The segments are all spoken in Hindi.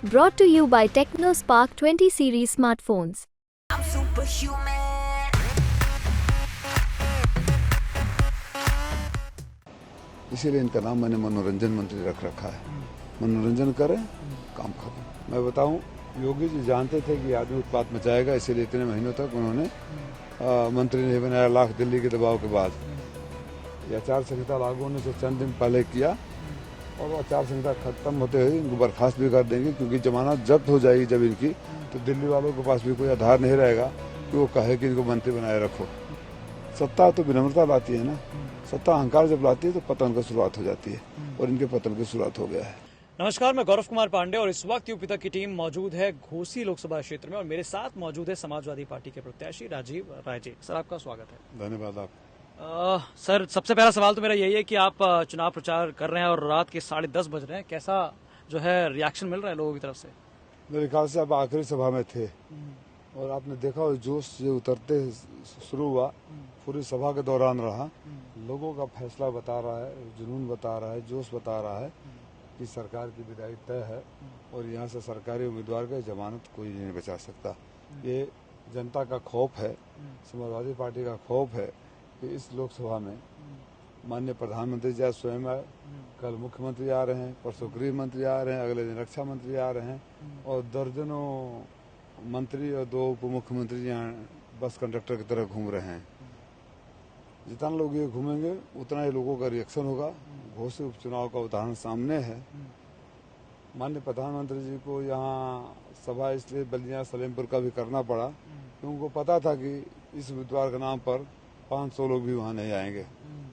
Brought to you by TechnoSpark 20 series smartphones. I'm superhuman. इसीलिए इनका नाम मैंने मनोरंजन मंत्री रख रखा है। मनोरंजन करें, काम खत्म। मैं बताऊं, योगी जी जानते थे कि आदमी उत्पात मचाएगा, इसीलिए इतने महीनों तक उन्होंने मंत्री नहीं बनाया। लाख दिल्ली के दबाव के बाद ये आचार संहिता लागू होने से चंद दिन पहले किया और वो आचार संहिता खत्म होते हुए इनको बर्खास्त भी कर देंगे, क्योंकि जमानत जब्त हो जाएगी जब इनकी, तो दिल्ली वालों के पास भी कोई आधार नहीं रहेगा कि वो कहे कि इनको मंत्री बनाए रखो। सत्ता तो विनम्रता लाती है ना, सत्ता अहंकार जब लाती है तो पतन की शुरुआत हो जाती है, और इनके पतन की शुरुआत हो गया है। नमस्कार, मैं गौरव कुमार पांडे और इस वक्त यूपी तक की टीम मौजूद है घोसी लोकसभा क्षेत्र में और मेरे साथ मौजूद है समाजवादी पार्टी के प्रत्याशी राजीव राय जी। सर, आपका स्वागत है। धन्यवाद। आप सर, सबसे पहला सवाल तो मेरा यही है कि आप चुनाव प्रचार कर रहे हैं और रात के 10:30 बज रहे हैं, कैसा जो है रिएक्शन मिल रहा है लोगों की तरफ से? मेरे ख्याल से आप आखिरी सभा में थे और आपने देखा वो जोश जो उतरते शुरू हुआ पूरी सभा के दौरान रहा। लोगों का फैसला बता रहा है, जुनून बता रहा है, जोश बता रहा है कि सरकार की विदाई तय है और यहाँ से सरकारी उम्मीदवार का जमानत कोई नहीं बचा सकता। ये जनता का खौफ है, समाजवादी पार्टी का खौफ है कि इस लोकसभा में माननीय प्रधानमंत्री जी स्वयं आए, कल मुख्यमंत्री आ रहे हैं, परसों गृह मंत्री आ रहे हैं, अगले दिन रक्षा मंत्री आ रहे हैं और दर्जनों मंत्री और 2 उप मुख्यमंत्री यहाँ बस कंडक्टर की तरह घूम रहे हैं। जितना लोग ये घूमेंगे उतना ही लोगों का रिएक्शन होगा। घोसी उपचुनाव का उदाहरण सामने है। माननीय प्रधानमंत्री जी को यहाँ सभा इसलिए बलिया सलेमपुर का भी करना पड़ा क्योंकि उनको पता था कि इस उम्मीदवार के नाम पर 500 लोग भी वहाँ नहीं आएंगे,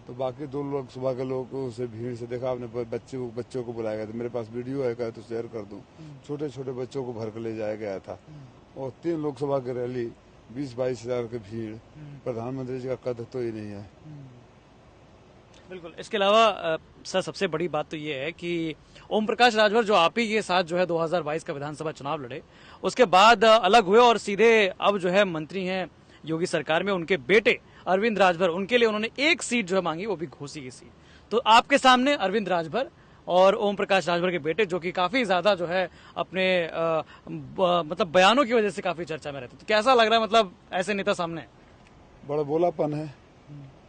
तो बाकी 2 लोग सुबह के लोग उसे भीड़ से देखा। आपने बच्चों को बुलाया गया था, मेरे पास वीडियो है, कहा तो शेयर कर दूं। छोटे छोटे बच्चों को भर कर ले जाया गया था और 3 लोकसभा की रैली, 20-22 हजार की भीड़। प्रधानमंत्री जी का कद तो ही नहीं है। बिल्कुल। इसके अलावा सर, सबसे बड़ी बात तो ये है कि ओम प्रकाश राजभर जो आप ही के साथ जो है 2022 का विधानसभा चुनाव लड़े, उसके बाद अलग हुए और सीधे अब जो है मंत्री हैं योगी सरकार में, उनके बेटे अरविंद राजभर, उनके लिए उन्होंने एक सीट जो है मांगी, वो भी घोसी की सीट। तो आपके सामने अरविंद राजभर और ओम प्रकाश राजभर के बेटे, जो कि काफी ज्यादा जो है अपने मतलब बयानों की वजह से काफी चर्चा में रहते, तो कैसा लग रहा है, मतलब ऐसे नेता सामने? बड़ा बोलापन है,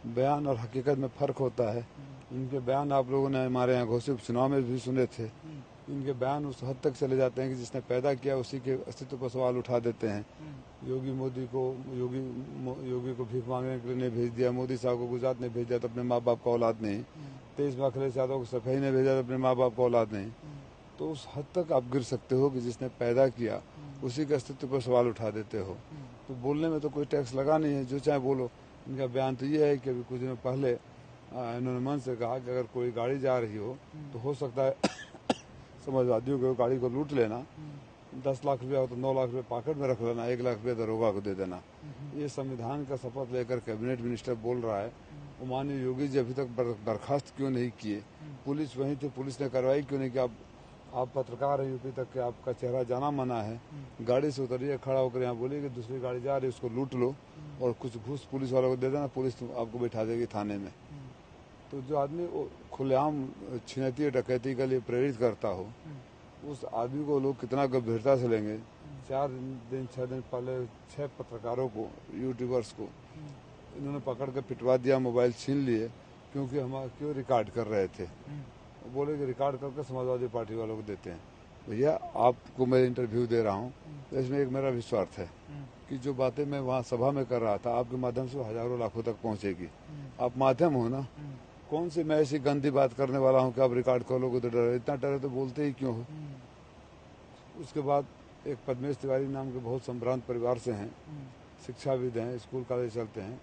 बयान और हकीकत में फर्क होता है। इनके बयान आप लोगों ने हमारे यहाँ घोसी उपचुनाव में भी सुने थे। इनके बयान उस हद तक चले जाते हैं कि जिसने पैदा किया उसी के अस्तित्व पर सवाल उठा देते हैं। योगी को भीख मांगने के लिए नहीं भेज दिया, मोदी साहब को गुजरात ने भेज दिया तो अपने माँ बाप का औलाद नहीं, 23 में अखिलेश यादव को सफाई ने भेजा तो अपने माँ बाप का औलाद नहीं। तो उस हद तक आप गिर सकते हो कि जिसने पैदा किया उसी के अस्तित्व पर सवाल उठा देते हो। तो बोलने में तो कोई टैक्स लगा नहीं है, जो चाहे बोलो। इनका बयान तो ये है कि अभी कुछ दिनों पहले इन्होंने मन से कहा कि अगर कोई गाड़ी जा रही हो सकता है समाजवादियों को गाड़ी को लूट लेना, 10 लाख रुपया हो तो 9 लाख रुपये पॉकेट में रख लेना, 1 लाख रुपया दरोगा को दे देना। ये संविधान का शपथ लेकर कैबिनेट मिनिस्टर बोल रहा है। वो माननीय योगी जी अभी तक बर्खास्त क्यों नहीं किए? पुलिस वहीं थी, पुलिस ने कार्रवाई क्यों नहीं की? आप पत्रकार हैं यूपी तक के, आपका चेहरा जाना मना है। गाड़ी से उतरिए, खड़ा होकर यहाँ बोलिए कि दूसरी गाड़ी जा रही है, उसको लूट लो और कुछ घूस पुलिस वालों को दे देना, पुलिस आपको बैठा देगी थाने में। तो जो आदमी खुलेआम छिनैती डकैती के लिए प्रेरित करता हो, उस आदमी को लोग कितना गंभीरता से लेंगे। 6 दिन पहले 6 पत्रकारों को, यूट्यूबर्स को इन्होंने पकड़ के पिटवा दिया, मोबाइल छीन लिए, क्योंकि हम क्यों रिकॉर्ड कर रहे थे। वो बोले कि रिकॉर्ड करके समाजवादी पार्टी वालों को देते हैं। भैया, आपको मैं इंटरव्यू दे रहा हूँ, इसमें एक मेरा विश्वास है कि जो बातें मैं वहाँ सभा में कर रहा था आपके माध्यम से हजारों लाखों तक पहुँचेगी। आप माध्यम हो ना, कौन सी मैं ऐसी गंदी बात करने वाला हूँ कि आप रिकॉर्ड कर लोगे तो डर? इतना डरे तो बोलते ही क्यों हो? उसके बाद एक पद्मेश तिवारी नाम के बहुत संभ्रांत परिवार से हैं, शिक्षाविद हैं, स्कूल कॉलेज चलते हैं।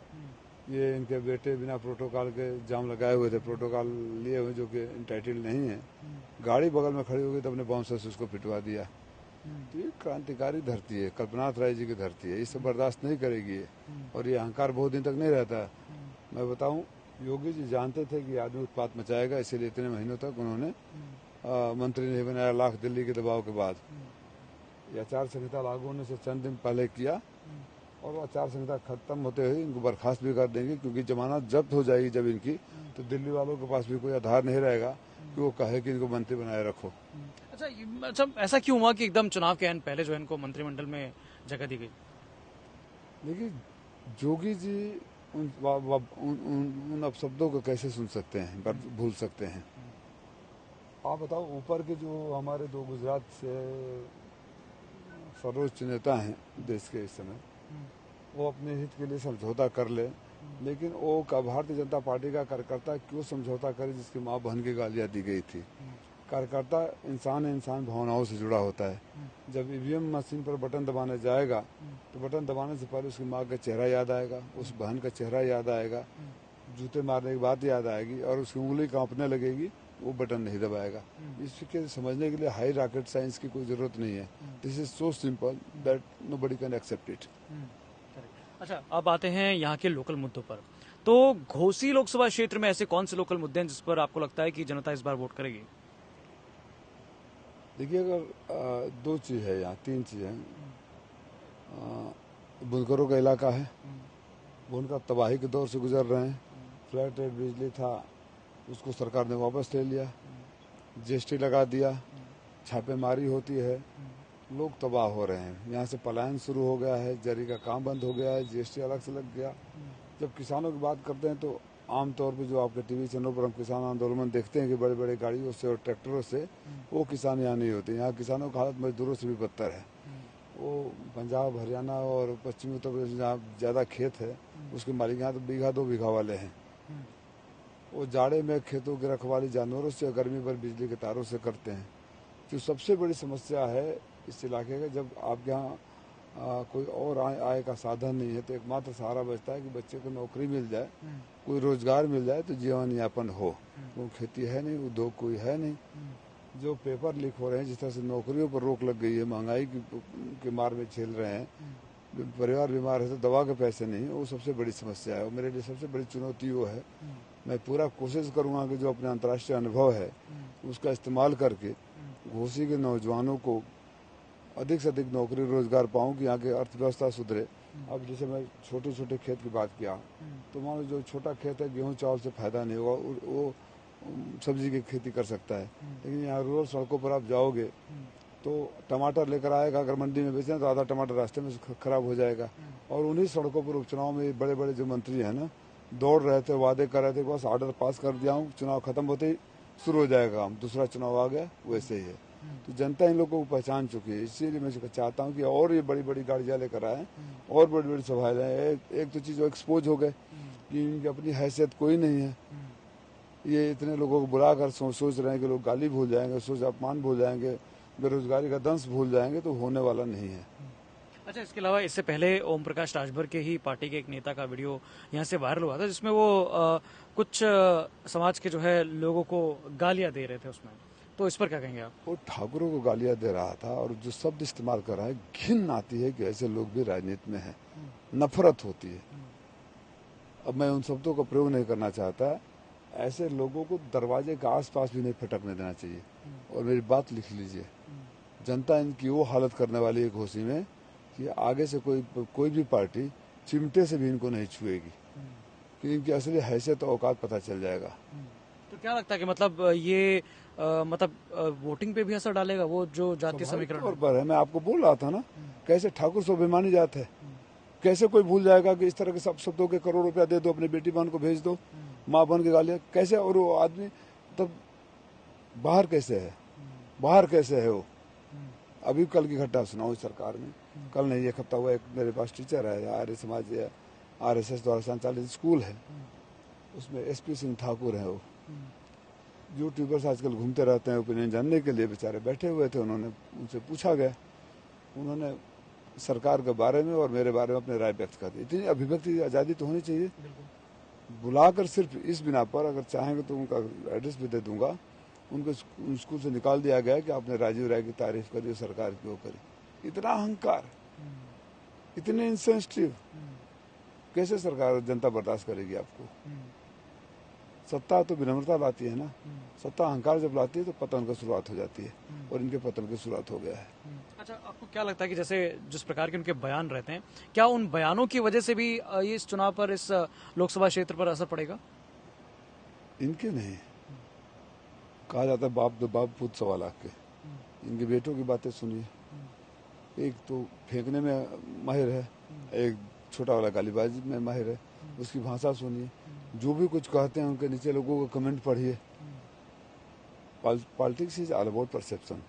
ये इनके बेटे बिना प्रोटोकॉल के जाम लगाए हुए थे, प्रोटोकॉल लिए हुए, जो कि इंटाइटल नहीं है। गाड़ी बगल में खड़ी हो गई तो अपने बाउंसर से उसको पिटवा दिया। तो ये क्रांतिकारी धरती है, कल्पनाथ राय जी की धरती है, इसे बर्दाश्त नहीं करेगी और ये अहंकार बहुत दिन तक नहीं रहता है। मैं बताऊं, योगी जी जानते थे कि आदमी उत्पात मचाएगा, इसीलिए इतने महीनों तक उन्होंने मंत्री नहीं बनाया। लाख दिल्ली के दबाव के बाद ये आचार संहिता लागू होने से चंद दिन पहले किया और वो आचार संहिता खत्म होते हुए इनको बर्खास्त भी कर देंगे, क्योंकि जमानत जब्त हो जाएगी जब इनकी, तो दिल्ली वालों के पास भी कोई आधार नहीं रहेगा कि वो कहे कि इनको मंत्री बनाए रखो। अच्छा, ऐसा क्यों हुआ कि एकदम चुनाव के पहले जो है इनको मंत्रिमंडल में जगह दी गई? देखिए, जोगी जी उन अपशब्दों को कैसे सुन सकते हैं, भूल सकते हैं? आप बताओ, ऊपर के जो हमारे दो गुजरात से सर्वोच्च नेता हैं देश के इस समय, वो अपने हित के लिए समझौता कर ले, लेकिन वो का भारतीय जनता पार्टी का कार्यकर्ता क्यों समझौता करे जिसकी माँ बहन की गालियां दी गई थी? कार्यकर्ता इंसान भावनाओं से जुड़ा होता है। जब ईवीएम मशीन पर बटन दबाने जाएगा तो बटन दबाने से पहले उसकी माँ का चेहरा याद आएगा, उस बहन का चेहरा याद आएगा, जूते मारने की बात याद आएगी और उसकी उंगली कांपने लगेगी, वो बटन नहीं दबाएगा। इसके समझने के लिए हाई रॉकेट साइंस की कोई जरूरत नहीं है। This is so simple that nobody can accept it. अच्छा, अब आते हैं यहाँ के लोकल मुद्दों पर। तो घोसी लोकसभा क्षेत्र में ऐसे कौन से लोकल मुद्दे हैं जिस पर आपको लगता है कि जनता इस बार वोट करेगी? देखिए, अगर दो चीज है यहाँ, तीन चीज है। बुनकरों का इलाका है, बुनकर तबाही के दौर से गुजर रहे हैं। फ्लैट रेट बिजली था, उसको सरकार ने वापस ले लिया, जीएसटी लगा दिया, छापेमारी होती है, लोग तबाह हो रहे हैं। यहाँ से पलायन शुरू हो गया है, जरी का काम बंद हो गया है, जीएसटी अलग से लग गया। जब किसानों की बात करते हैं तो आमतौर पर जो आपके टीवी चैनल पर हम किसान आंदोलन देखते हैं कि बड़े बड़े गाड़ियों से और ट्रैक्टरों से, वो किसान यहाँ नहीं होते। यहाँ किसानों की हालत मजदूरों से भी बदतर है। वो पंजाब, हरियाणा और पश्चिमी उत्तर प्रदेश में जहाँ ज़्यादा खेत है, उसके मालिक यहाँ तो बीघा 2 बीघा वाले हैं। वो जाड़े में खेतों की रखवाली जानवरों से, गर्मी पर बिजली के तारों से करते हैं। जो सबसे बड़ी समस्या है इस इलाके का, जब आपके यहाँ कोई और आय का साधन नहीं है तो एकमात्र सहारा बचता है कि बच्चे को नौकरी मिल जाए, कोई रोजगार मिल जाए तो जीवन यापन हो। वो खेती है नहीं, उद्योग कोई है नहीं। जो पेपर लीक हो रहे हैं, जिस तरह से नौकरियों पर रोक लग गई है, महंगाई के मार में झेल रहे हैं, परिवार बीमार है तो दवा के पैसे नहीं, वो सबसे बड़ी समस्या है। और मेरे लिए सबसे बड़ी चुनौती वो है। मैं पूरा कोशिश करूंगा कि जो अपने अंतर्राष्ट्रीय अनुभव है उसका इस्तेमाल करके घोसी के नौजवानों को अधिक से अधिक नौकरी रोजगार पाऊं कि यहाँ की अर्थव्यवस्था सुधरे। अब जैसे मैं छोटे छोटे खेत की बात किया, तो मान लो जो छोटा खेत है, गेहूं चावल से फायदा नहीं होगा, वो सब्जी की खेती कर सकता है। लेकिन यहाँ रोड सड़कों पर आप जाओगे तो टमाटर लेकर आएगा, अगर मंडी में बेचें तो आधा टमाटर रास्ते में खराब हो जाएगा। और उन्हीं सड़कों पर उपचुनाव में बड़े बड़े जो मंत्री हैं ना, दौड़ रहे थे, वादे कर रहे थे, बस ऑर्डर पास कर दिया हूँ, चुनाव खत्म होते ही शुरू हो जाएगा काम, दूसरा चुनाव आ गया, वैसे ही है। तो जनता इन लोगों को पहचान चुकी है। इसीलिए मैं चाहता हूँ कि और ये बड़ी बड़ी गाड़ियाँ लेकर आए और बड़ी बड़ी सभाएं लाएं। एक तो चीज एक्सपोज हो गए कि इनकी अपनी हैसियत कोई नहीं है। ये इतने लोगों को बुलाकर सोच रहे हैं कि लोग गाली भूल जाएंगे, सोच अपमान भूल जाएंगे, बेरोजगारी का दंश भूल जाएंगे, तो होने वाला नहीं है। अच्छा, इसके अलावा इससे पहले ओम प्रकाश राजभर के ही पार्टी के एक नेता का वीडियो यहाँ से वायरल हुआ था, जिसमें वो कुछ समाज के जो है लोगों को गालियां दे रहे थे उसमें, तो इस पर क्या कहेंगे आप? वो ठाकुरों को गालियां दे रहा था और जो शब्द इस्तेमाल कर रहा है, घिन आती है कि ऐसे लोग भी राजनीति में हैं। नफरत होती है। अब मैं उन शब्दों का प्रयोग नहीं करना चाहता। ऐसे लोगों को दरवाजे के आसपास भी नहीं फटकने देना चाहिए। और मेरी बात लिख लीजिए, जनता इनकी वो हालत करने वाली है घोसी में कि आगे से कोई भी पार्टी चिमटे से भी इनको नहीं छुएगी, कि इनकी असली हैसियत और औकात पता चल जाएगा। तो क्या लगता है कि मतलब ये वोटिंग पे भी असर डालेगा, वो जो जातीय समीकरण तौर पर है? मैं आपको बोल रहा था ना, कैसे ठाकुर स्वाभिमानी जात है, कैसे कोई भूल जाएगा कि इस तरह के सब शब्दों के करोड़ रुपया दे दो, अपनी बेटी बहन को भेज दो, माँ बहन की गालियां कैसे? और वो आदमी तब बाहर कैसे है, बाहर कैसे है वो? अभी कल की घटना सुनाऊं सरकार में, कल नहीं एक हफ्ता हुआ, एक मेरे पास टीचर है, आर्य समाज RSS द्वारा संचालित स्कूल है, उसमें SP सिंह ठाकुर है। वो यूट्यूबर्स आजकल घूमते रहते हैं ओपिनियन जानने के लिए, बेचारे बैठे हुए थे। उन्होंने उनसे पूछा गया, उन्होंने सरकार के बारे में और मेरे बारे में अपने राय व्यक्त कर दी। इतनी अभिव्यक्ति की आज़ादी तो होनी चाहिए। बुलाकर सिर्फ इस बिना पर, अगर चाहेंगे तो उनका एड्रेस भी दे दूंगा, उनको स्कूल से निकाल दिया गया कि आपने राजीव राय की तारीफ करी, सरकार की वो करी। इतना अहंकार, इतने इंसेंसिटिव, कैसे सरकार जनता बर्दाश्त करेगी आपको? सत्ता तो विनम्रता लाती है ना, सत्ता अहंकार जब लाती है तो पतन की शुरुआत हो जाती है, और इनके पतन की शुरुआत हो गया है। अच्छा, आपको क्या लगता है कि जैसे जिस प्रकार के उनके बयान रहते हैं, क्या उन बयानों की वजह से भी ये इस चुनाव पर, इस लोकसभा क्षेत्र पर असर पड़ेगा? इनके नहीं, कहा जाता है बाप दो बाप पूत 1.25 लाख के। इनके बेटों की बातें सुनिए, एक तो फेंकने में माहिर है, एक छोटा वाला गालीबाजी में माहिर है, उसकी भाषा सुनिए, जो भी कुछ कहते हैं उनके नीचे लोगों को कमेंट पढ़िए। Politics is all about perception,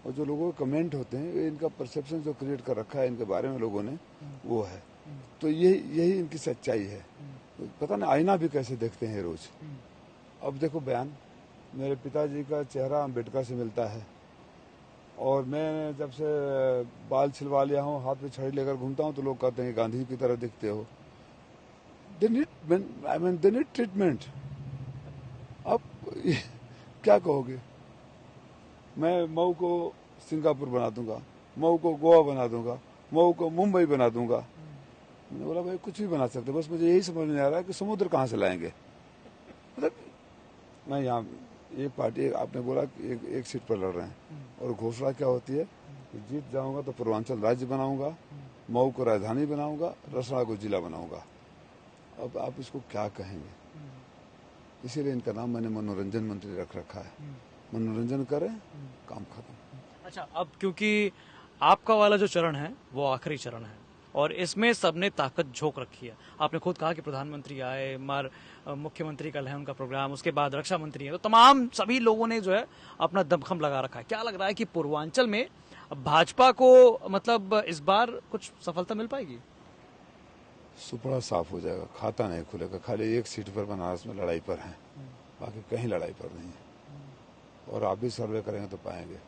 और जो लोगों के कमेंट होते हैं ये इनका परसेप्शन जो क्रिएट कर रखा है इनके बारे में लोगों ने, वो है। तो यही इनकी सच्चाई है। पता नहीं आईना भी कैसे देखते हैं रोज। अब देखो बयान, मेरे पिताजी का चेहरा अम्बेडकर से मिलता है, और मैं जब से बाल छिलवा लिया हूँ, हाथ में छड़ी लेकर घूमता हूँ, तो लोग कहते हैं गांधी की तरह दिखते हो। They need treatment. अब क्या कहोगे? मैं मऊ को सिंगापुर बना दूंगा, मऊ को गोवा बना दूंगा, मऊ को मुंबई बना दूंगा। मैंने बोला भाई कुछ भी बना सकते, बस मुझे यही समझ में आ रहा है कि समुद्र कहाँ से लाएंगे। मतलब मैं यहाँ एक पार्टी, आपने बोला कि एक सीट पर लड़ रहे हैं, और घोषणा क्या होती है कि जीत जाऊंगा तो पूर्वांचल राज्य बनाऊंगा, मऊ को राजधानी बनाऊंगा, रसड़ा को जिला बनाऊंगा। अब आप इसको क्या कहेंगे? इसीलिए इनका नाम मैंने मनोरंजन मंत्री रख रखा है। मनोरंजन करें, काम खत्म। अच्छा, अब क्योंकि आपका वाला जो चरण है वो आखिरी चरण है, और इसमें सबने ताकत झोंक रखी है। आपने खुद कहा कि प्रधानमंत्री आए, मुख्यमंत्री कल है उनका प्रोग्राम, उसके बाद रक्षा मंत्री है, तो तमाम सभी लोगों ने जो है अपना दमखम लगा रखा है। क्या लग रहा है कि पूर्वांचल में भाजपा को मतलब इस बार कुछ सफलता मिल पाएगी? सुपड़ा साफ हो जाएगा, खाता नहीं खुलेगा। खाली एक सीट पर बनारस में लड़ाई पर है, बाकी कहीं लड़ाई पर नहीं है। और आप भी सर्वे करेंगे तो पाएंगे।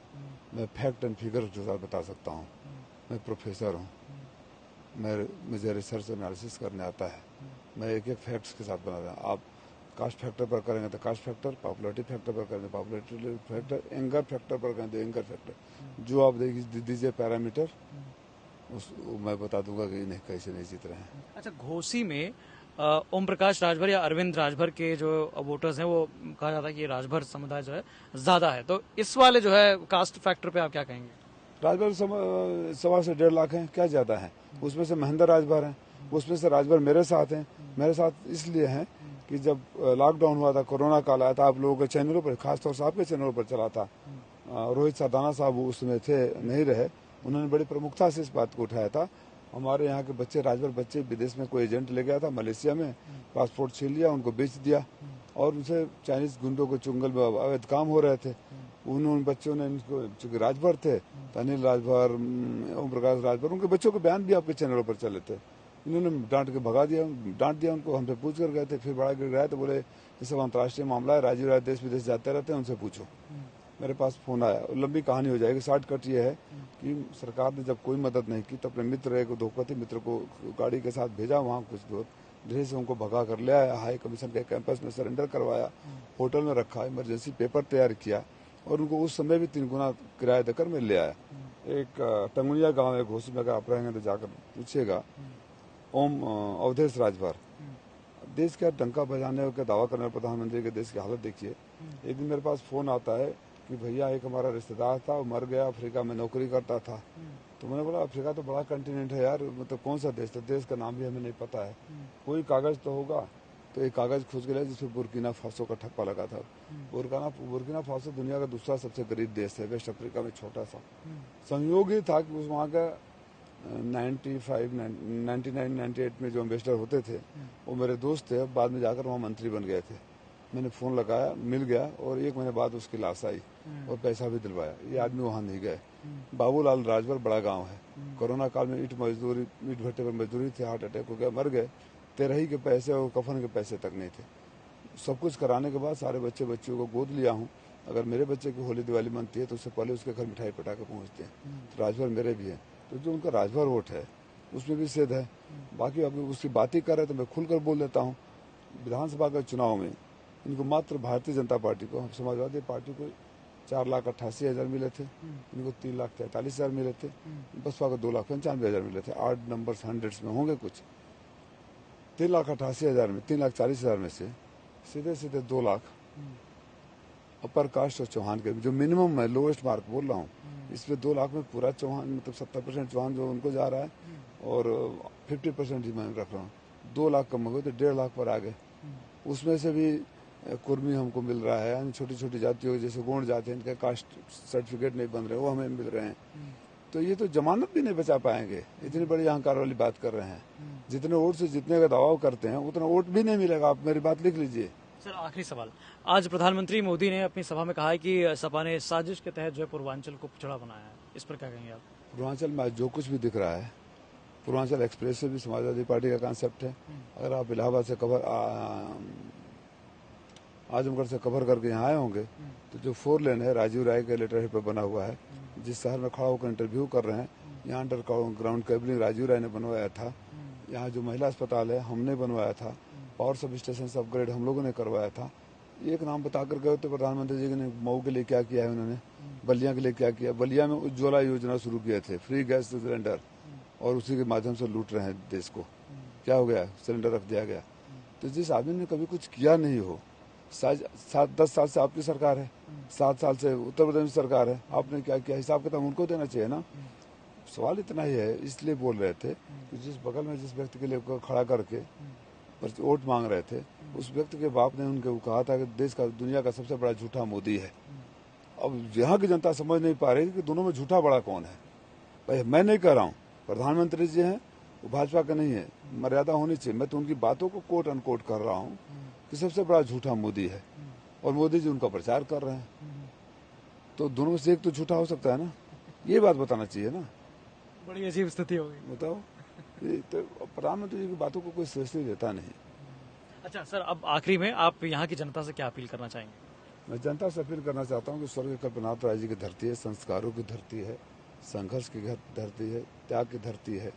मैं फैक्ट एंड फिगर के साथ बता सकता हूँ। मैं प्रोफेसर हूँ, मुझे रिसर्च एनालिसिस करने आता है। मैं एक एक फैक्ट्स के साथ बना रहा हूँ। आप कास्ट फैक्टर पर करेंगे तो कास्ट फैक्टर, पॉपुलरिटी फैक्टर पर करेंगे पॉपुलरिटी फैक्टर, एंगर फैक्टर पर करेंगे तो एंगर फैक्टर। जो आप दीजिए पैरामीटर, मैं बता दूंगा कि इन्हें कैसे नहीं जीत रहे हैं। अच्छा, घोसी में ओम प्रकाश राजभर या अरविंद राजभर के जो वोटर्स हैं, वो कहा जाता है कि राजभर समुदाय जो है ज्यादा है, तो इस वाले जो है कास्ट फैक्टर पे आप क्या कहेंगे? राजभर 1.25 से 1.5 लाख हैं, क्या ज्यादा है? उसमें से महेंद्र राजभर हैं, उसमें से राजभर मेरे साथ हैं। मेरे साथ इसलिए हैं कि जब लॉकडाउन हुआ था, कोरोना काल आया था, आप लोगों के चैनलों पर, खासतौर से आपके चैनलों पर चला था। रोहित सरदाना साहब उसमें थे, नहीं रहे, उन्होंने बड़ी प्रमुखता से इस बात को उठाया था। हमारे यहाँ के बच्चे, राजभर बच्चे, विदेश में कोई एजेंट ले गया था मलेशिया में, पासपोर्ट छीन लिया, उनको बेच दिया, और उनसे चाइनीज गुंडों के चुंगल में अवैध काम हो रहे थे। उन बच्चों ने इनको, चूंकि राजभर थे, अनिल राजभर, ओम प्रकाश राजभर, उनके बच्चों के बयान भी आपके चैनलों पर चले थे। इन्होंने डांट के भगा दिया, डांट दिया उनको। हमसे पूछ कर गए थे, फिर बड़ा गिर गया तो बोले ये सब अंतर्राष्ट्रीय मामला है, राजीव राय देश विदेश जाते रहते हैं, उनसे पूछो। मेरे पास फोन आया, लंबी कहानी हो जाएगी, शॉर्टकट ये है कि सरकार ने जब कोई मदद नहीं की तो अपने मित्र, एक धोखती मित्र को गाड़ी के साथ भेजा, वहाँ कुछ दूर ढेर से उनको भगा कर ले आया, हाई कमीशन के कैंपस में सरेंडर करवाया, होटल में रखा, इमरजेंसी पेपर तैयार किया, और उनको उस समय भी 3 गुना किराया देकर मैं ले आया। एक टंगुनिया गांव है घोसी में, अगर आप रहेंगे तो जाकर पूछिएगा। ओम अवधेश राजभर देश का डंका बजाने का दावा करने वाले प्रधानमंत्री के देश की हालत देखिए। एक दिन मेरे पास फोन आता है कि भैया एक हमारा रिश्तेदार था, वो मर गया, अफ्रीका में नौकरी करता था। तो मैंने बोला अफ्रीका तो बड़ा कंटिनेंट है यार, मतलब कौन सा देश था? देश का नाम भी हमें नहीं पता है, कोई कागज तो होगा। तो एक कागज खोज के लाया जिसमें बुर्किना फासो का ठप्पा लगा था। बुर्किना फासो दुनिया का दूसरा सबसे गरीब देश है, वेस्ट अफ्रीका में छोटा सा। संयोग ही था कि उस वहाँ का 99-98 में जो एम्बेसडर होते थे वो मेरे दोस्त थे, बाद में जाकर वहाँ मंत्री बन गए थे। मैंने फोन लगाया, मिल गया, और 1 महीने बाद उसकी लाश आई और पैसा भी दिलवाया। ये आदमी वहाँ नहीं गए। बाबूलाल राजभर बड़ा गांव है, कोरोना काल में ईट भट्टे पर मजदूरी थी, हार्ट अटैक हो गया, मर गए। तेरही के पैसे और कफन के पैसे तक नहीं थे। सब कुछ कराने के बाद सारे बच्चियों को गोद लिया हूँ। अगर मेरे बच्चे की होली दिवाली मनती है तो उससे पहले उसके घर मिठाई पटाखे पहुँचते हैं। तो राजभर मेरे भी हैं, तो जो उनका राजभर वोट है उसमें भी सेध है। बाकी अगर उसकी बात ही कर रहे तो मैं खुलकर बोल देता हूँ। विधानसभा के चुनाव में इनको मात्र भारतीय जनता पार्टी को, समाजवादी पार्टी को 4,88,000 मिले थे, इनको 3,43,000 मिले थे, बसपा को 2,95,000 मिले थे। 8 नंबर्स हंड्रेड्स में होंगे कुछ। 3,88,000 में, 3,40,000 में से सीधे 2 लाख अपर कास्ट और चौहान के, जो मिनिमम है, लोएस्ट मार्क बोल रहा हूँ, इसमें 2 लाख में पूरा चौहान, मतलब 70% चौहान जो उनको जा रहा है, और 50% ही मैं रख रहा हूँ। 2 लाख कम हो गए तो 1.5 लाख पर आ गए। उसमें से भी कुर्मी हमको मिल रहा है, यानी छोटी छोटी जातियों जैसे गोंड जाति हैं, इनके कास्ट सर्टिफिकेट नहीं बन रहे, वो हमें मिल रहे हैं। तो ये तो जमानत भी नहीं बचा पाएंगे, इतनी बड़ी अहंकार वाली बात कर रहे हैं। जितने वोट से जीतने का दबाव करते हैं उतना वोट भी नहीं मिलेगा, आप मेरी बात लिख लीजिए। सर आखिरी सवाल, आज प्रधानमंत्री मोदी ने अपनी सभा में कहा है कि सपा ने साजिश के तहत जो है पूर्वांचल को पिछड़ा बनाया है, इस पर क्या कहेंगे आप? पूर्वांचल में आज जो कुछ भी दिख रहा है, पूर्वांचल एक्सप्रेस से भी समाजवादी पार्टी का कॉन्सेप्ट है। अगर आप इलाहाबाद से आजमगढ़ से कवर करके यहाँ आए होंगे तो जो 4 लेन है राजीव राय के लेटर हेड पर बना हुआ है, जिस शहर में खड़ा होकर इंटरव्यू कर रहे हैं, यहाँ अंडर ग्राउंड केबलिंग राजीव राय ने बनवाया था। यहाँ जो महिला अस्पताल है हमने बनवाया था, पावर सब स्टेशन से अपग्रेड हम लोगों ने करवाया था। एक नाम बता कर गए तो प्रधानमंत्री जी ने मऊ के लिए क्या किया है, उन्होंने बलिया के लिए क्या किया। बलिया में उज्ज्वला योजना शुरू किए थे, फ्री गैस सिलेंडर, और उसी के माध्यम से लूट रहे हैं देश को। क्या हो गया, सिलेंडर रख दिया गया। तो जिस आदमी ने कभी कुछ किया नहीं हो, 10 साल से आपकी सरकार है, 7 साल से उत्तर प्रदेश में सरकार है, आपने क्या किया, हिसाब किताब उनको देना चाहिए ना। सवाल इतना ही है, इसलिए बोल रहे थे कि जिस बगल में जिस व्यक्ति के लिए खड़ा करके वोट मांग रहे थे, उस व्यक्ति के बाप ने उनको कहा था कि देश का दुनिया का सबसे बड़ा झूठा मोदी है। अब यहाँ की जनता समझ नहीं पा रही कि दोनों में झूठा बड़ा कौन है। भाई मैं नहीं कह रहा हूँ, प्रधानमंत्री जी हैं वो भाजपा का नहीं है, मर्यादा होनी चाहिए। मैं तो उनकी बातों को कोट अनकोट कर रहा हूँ कि सबसे बड़ा झूठा मोदी है और मोदी जी उनका प्रचार कर रहे हैं। तो दोनों में से एक तो झूठा हो सकता है ना, ये बात बताना चाहिए ना। बड़ी अजीब स्थिति होगी। बताओ, तो प्रधानमंत्री जी की बातों को कोई श्रेष्ठी देता नहीं। अच्छा सर, अब आखिरी में आप यहाँ की जनता से क्या अपील करना चाहेंगे? मैं जनता से अपील करना चाहता हूँ कि स्वर्गीय कल्पनाथ राय जी की धरती है, संस्कारों की धरती है, संघर्ष की धरती है, त्याग की धरती है।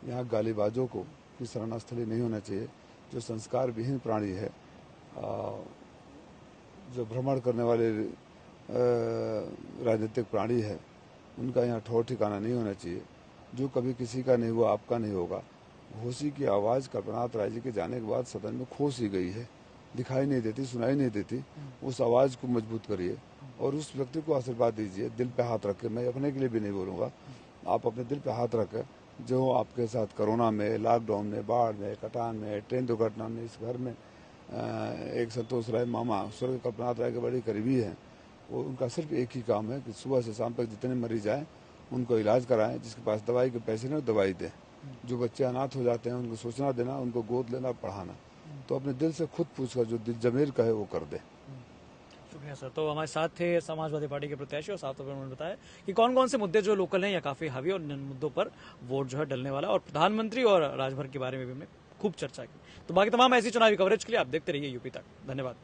यहाँ गालीबाजों को की शरणस्थली नहीं होना चाहिए। जो संस्कार विहीन प्राणी है, जो भ्रमण करने वाले राजनीतिक प्राणी है, उनका यहाँ ठौर ठिकाना नहीं होना चाहिए। जो कभी किसी का नहीं हुआ आपका नहीं होगा। घोषी की आवाज़ कल्पनाथ राय जी के जाने के बाद सदन में खो सी गई है, दिखाई नहीं देती, सुनाई नहीं देती। उस आवाज़ को मजबूत करिए और उस व्यक्ति को आशीर्वाद दीजिए, दिल पे हाथ रख के। मैं अपने के लिए भी नहीं बोलूँगा, आप अपने दिल पे हाथ रखें। जो आपके साथ कोरोना में, लॉकडाउन में, बाढ़ में, कटान में, ट्रेन दुर्घटना में, इस घर में एक संतोष राय मामा स्वर्गीय कल्पनाथ राय के बड़े करीबी हैं। वो उनका सिर्फ एक ही काम है कि सुबह से शाम तक जितने मरीज आए उनको इलाज कराएं। जिसके पास दवाई के पैसे नहीं दवाई दें। जो बच्चे अनाथ हो जाते हैं उनको सूचना देना, उनको गोद लेना, पढ़ाना। तो अपने दिल से खुद पूछकर जो दिल जमीर कहे वो कर दे। शुक्रिया सर। तो हमारे साथ थे समाजवादी पार्टी के प्रत्याशी और साथ में उन्होंने बताया कि कौन कौन से मुद्दे जो लोकल हैं या काफी हावी और इन मुद्दों पर वोट जो है डलने वाला, और प्रधानमंत्री और राजभर के बारे में भी हमने खूब चर्चा की। तो बाकी तमाम ऐसी चुनावी कवरेज के लिए आप देखते रहिए यूपी तक। धन्यवाद।